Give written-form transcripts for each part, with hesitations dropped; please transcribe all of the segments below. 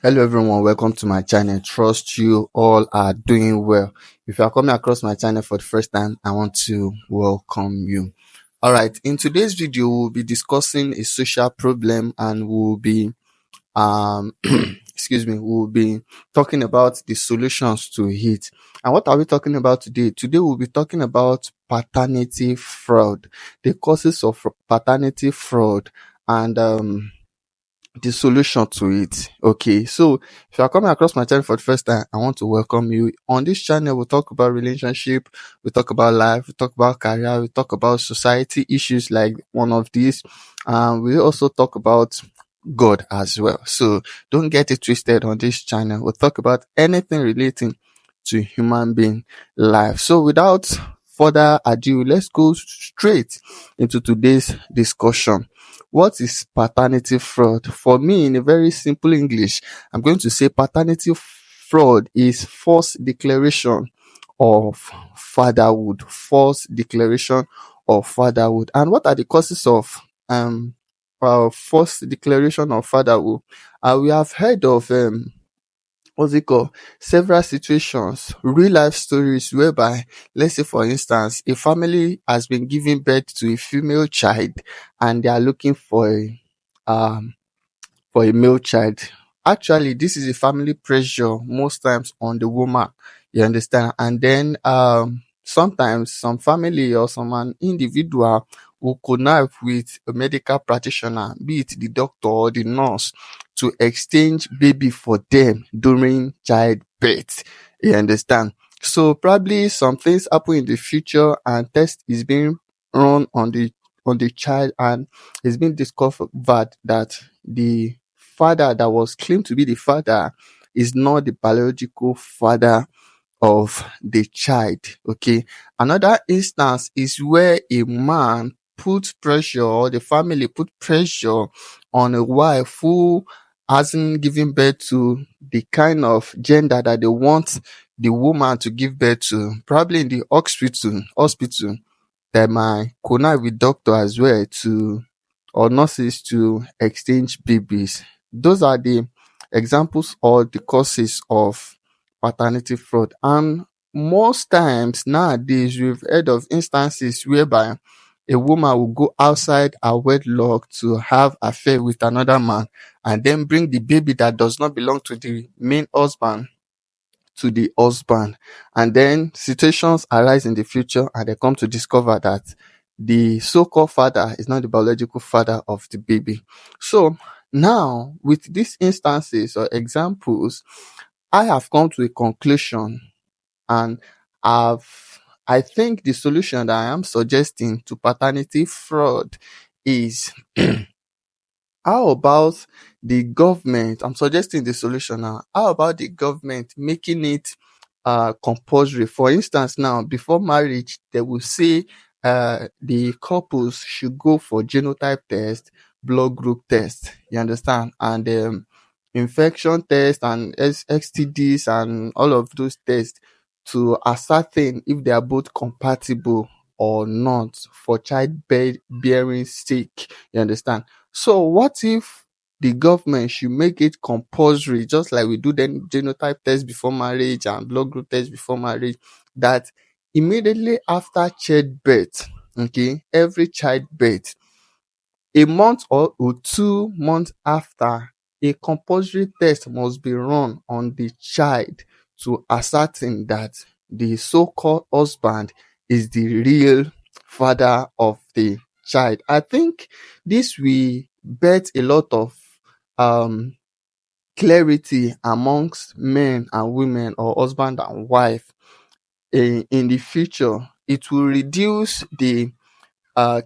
Hello everyone, welcome to my channel. Trust you all are doing well. If you are coming across my channel for the first time, I want to welcome you. All right, in today's video, we'll be discussing a social problem and we'll be we'll be talking about the solutions to it. And what are we talking about today? Today we'll be talking about paternity fraud, the causes of paternity fraud, and the solution to it. Okay, so if you are coming across my channel for the first time, I want to welcome you. On this channel, we'll talk about relationship, we talk about life, we talk about career, we talk about society issues like one of these. We also talk about God as well. So don't get it twisted on this channel. We'll talk about anything relating to human being life. So without further ado, let's go straight into today's discussion. What is paternity fraud? For me, in a very simple English, I'm going to say paternity fraud is false declaration of fatherhood. False declaration of fatherhood. And what are the causes of false declaration of fatherhood? We have heard of what's it called? Several situations, real life stories whereby, let's say for instance, a family has been giving birth to a female child and they are looking um for a male child. Actually, this is a family pressure most times on the woman. You understand? And then sometimes some family or some an individual will connive with a medical practitioner, be it the doctor or the nurse, to exchange baby for them during childbirth. You understand? So probably some things happen in the future and test is being run on the child, and it's been discovered that the father that was claimed to be the father is not the biological father of the child. Okay. Another instance is where a man put pressure, or the family put pressure on a wife who hasn't given birth to the kind of gender that they want the woman to give birth to. Probably in the hospital, they might connive with doctor as well to, or nurses, to exchange babies. Those are the examples or the causes of paternity fraud. And most times nowadays, we've heard of instances whereby a woman will go outside her wedlock to have affair with another man and then bring the baby that does not belong to the main husband to the husband. And then situations arise in the future and they come to discover that the so-called father is not the biological father of the baby. So now, with these instances or examples, I have come to a conclusion, and I think the solution that I am suggesting to paternity fraud is how about the government? I'm suggesting the solution now. How about the government making it compulsory? For instance, now before marriage, they will say the couples should go for genotype test, blood group test. You understand? And infection test and STDs and all of those tests to ascertain if they are both compatible or not for childbearing sake. You understand? So what if the government should make it compulsory, just like we do the genotype test before marriage and blood group test before marriage, that immediately after childbirth, okay, every childbirth, a month or 2 months after, a compulsory test must be run on the child to ascertain that the so-called husband is the real father of the child. I think this will bet a lot of um clarity amongst men and women, or husband and wife, in the future. It will reduce the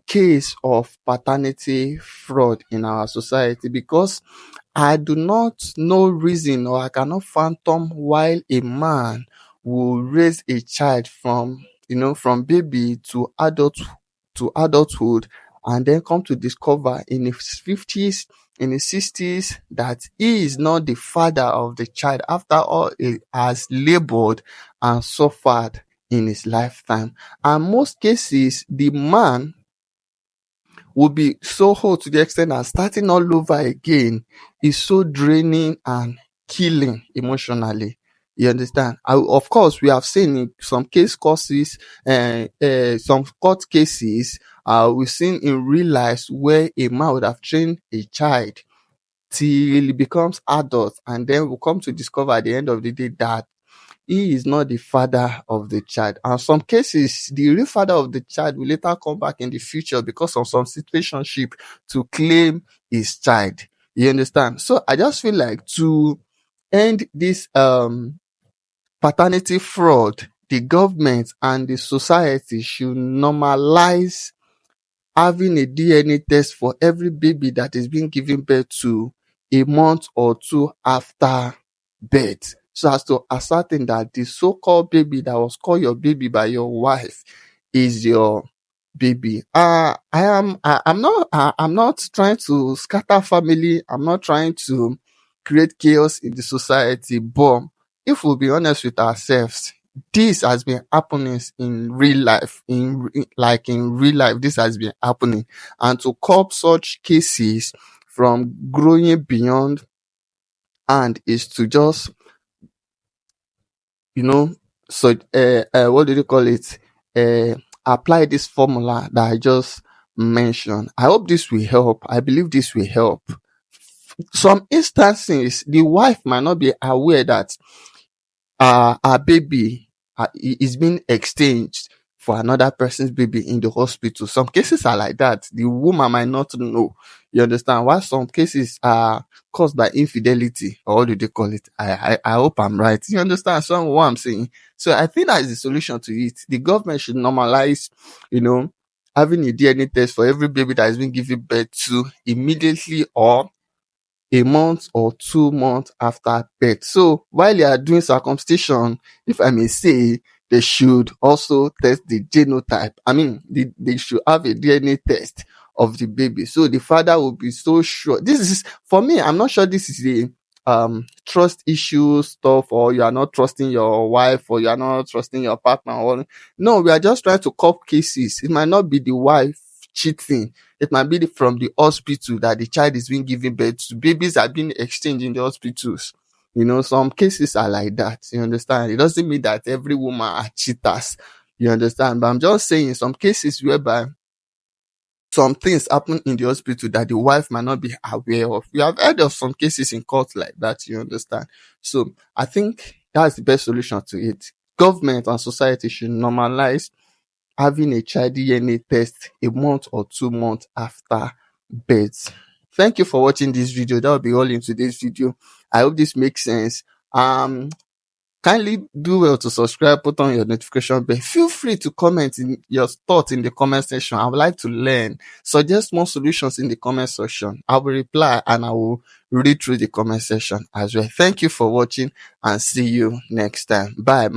case of paternity fraud in our society, because I do not know reason, or I cannot fathom why a man will raise a child from, from baby to adulthood, and then come to discover in his 50s, in his 60s, that he is not the father of the child after all he has labored and suffered in his lifetime. And most cases, the man will be so hot to the extent that starting all over again is so draining and killing emotionally. You understand? Of course, we have seen in some some court cases, we've seen in real life where a man would have trained a child till he becomes adult, and then will come to discover at the end of the day that he is not the father of the child. And some cases, the real father of the child will later come back in the future because of some situationship to claim his child. You understand? So I just feel like to end this paternity fraud, the government and the society should normalize having a DNA test for every baby that is being given birth to a month or two after birth, so as to ascertain that the so-called baby that was called your baby by your wife is your baby. I'm not trying to scatter family. I'm not trying to create chaos in the society. But if we'll be honest with ourselves, this has been happening in real life. In real life, this has been happening. And to curb such cases from growing beyond and is to just, you know, so what do you call it? Apply this formula that I just mentioned. I hope this will help. I believe this will help. Some instances, the wife might not be aware that our baby is being exchanged for another person's baby in the hospital. Some cases are like that. The woman might not know. You understand? While some cases are caused by infidelity, or what do they call it? I hope I'm right. You understand what I'm saying? So I think that is the solution to it. The government should normalize, you know, having a DNA test for every baby that has been given birth to immediately, or a month or 2 months after birth. So while they are doing circumcision, if I may say, they should also test the genotype. I mean, they should have a DNA test of the baby. So the father will be so sure. This is, for me, I'm not sure this is the trust issue stuff, or you are not trusting your wife, or you are not trusting your partner, or no, we are just trying to cop cases. It might not be the wife cheating. It might be from the hospital that the child is being given birth to. Babies are being exchanged in the hospitals. You know, some cases are like that. You understand? It doesn't mean that every woman are cheaters. You understand? But I'm just saying some cases whereby some things happen in the hospital that the wife might not be aware of. We have heard of some cases in court like that. You understand? So I think that's the best solution to it. Government and society should normalize having a child DNA test a month or 2 months after birth. Thank you for watching this video. That will be all in today's video. I hope this makes sense. Kindly do well to subscribe, put on your notification bell. Feel free to comment in your thoughts in the comment section. I would like to learn. Suggest more solutions in the comment section. I will reply and I will read through the comment section as well. Thank you for watching and see you next time. Bye.